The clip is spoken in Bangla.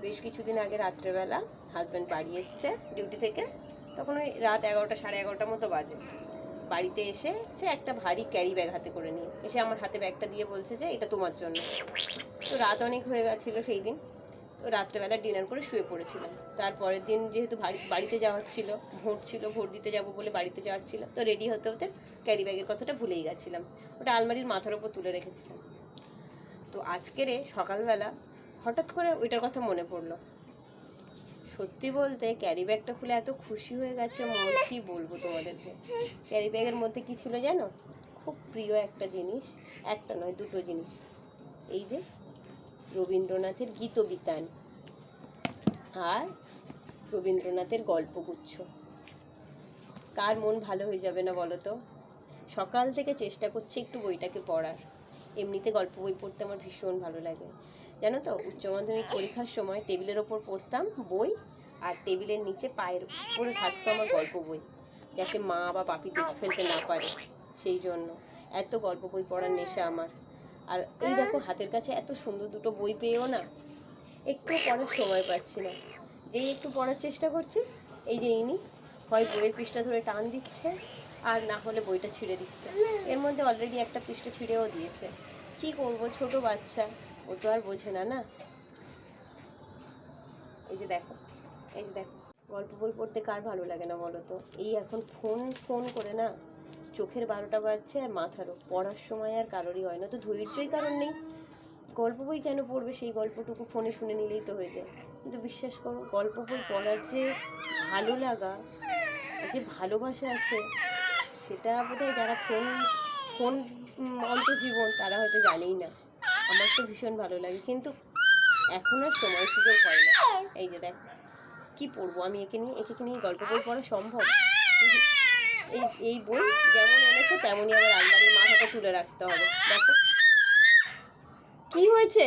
বেশ কিছুদিন আগে রাত্রেবেলা হাজব্যান্ড বাড়ি এসছে ডিউটি থেকে, তখন ওই রাত 11টা 11:30 মতো বাজে। বাড়িতে এসে সে একটা ভারী ক্যারি ব্যাগ হাতে করে নিয়ে এসে আমার হাতে ব্যাগটা দিয়ে বলছে যে এটা তোমার জন্য। তো রাত অনেক হয়ে গেছিলো সেই দিন। তো রাত্রেবেলা ডিনার করে শুয়ে পড়েছিলাম। তারপরের দিন যেহেতু বাড়িতে যাওয়ার ছিল, ভোট ছিল, ভোট দিতে যাব বলে বাড়িতে যাওয়ার ছিল, তো রেডি হতে হতে ক্যারি ব্যাগের কথাটা ভুলেই গেছিলাম। ওটা আলমারির মাথার ওপর তুলে রেখেছিলাম। তো আজকেরে সকালবেলা হঠাৎ করে ওইটার কথা মনে পড়লো। সত্যি বলতে ক্যারি ব্যাগটা খুলে এত খুশি হয়ে গেছে মন, কি বলবো তোমাদেরকে। ক্যারি ব্যাগের মধ্যে কি ছিল জানো? খুব প্রিয় একটা জিনিস, একটা নয় দুটো জিনিস। এই যে রবীন্দ্রনাথের গীতবিতান আর রবীন্দ্রনাথের গল্পগুচ্ছ। কার মন ভালো হয়ে যাবে না বলো তো? সকাল থেকে চেষ্টা করছি একটু বইটাকে পড়ার। এমনিতে গল্প বই পড়তে আমার ভীষণ ভালো লাগে জানো তো। উচ্চ মাধ্যমিক পরীক্ষার সময় টেবিলের ওপর পড়তাম বই, আর টেবিলের নিচে পায়ের উপরে থাকতো আমার গল্প বই, যাতে মা বা পাপি দেখে ফেলতে না পারে। সেই জন্য এত গল্প বই পড়ার নেশা আমার। আর এই দেখো হাতের কাছে এত সুন্দর দুটো বই পেয়েও না একটু পড়ার সময় পাচ্ছি না। যেই একটু পড়ার চেষ্টা করছি, এই যে ইনি হয় বইয়ের পৃষ্ঠা ধরে টান দিচ্ছে, আর না হলে বইটা ছিঁড়ে দিচ্ছে। এর মধ্যে অলরেডি একটা পৃষ্ঠা ছিঁড়েও দিয়েছে। কি করব, ছোট বাচ্চা, ও তো আর বোঝে না। না, এই যে দেখো, এই যে দেখো, গল্প বই পড়তে কার ভালো লাগে না বলো তো? এই এখন ফোন ফোন করে না চোখের 12টা বাজছে, আর মাথারও পড়ার সময় আর কারোরই হয় না। তো ধৈর্যই কারণ নেই, গল্প বই কেন পড়বে? সেই গল্পটুকু ফোনে শুনে নিলেই তো হয়ে যায়। কিন্তু বিশ্বাস করো, গল্প বই পড়ার যে ভালো লাগা, যে ভালোবাসা আছে, সেটা বোধহয় যারা ফোন ফোন অন্তর্জীবন তারা হয়তো জানেই না। আমার তো ভীষণ ভালো লাগে, কিন্তু এখন আর সময় সুযোগ হয় না। এই যে দেখ, কি পড়বো আমি একে নিয়ে গল্প বই পড়া সম্ভব? এই বই যেমন এনেছে তেমনই আমার আলমারির মাথাটা তুলে রাখতে হবে। দেখো কি হয়েছে।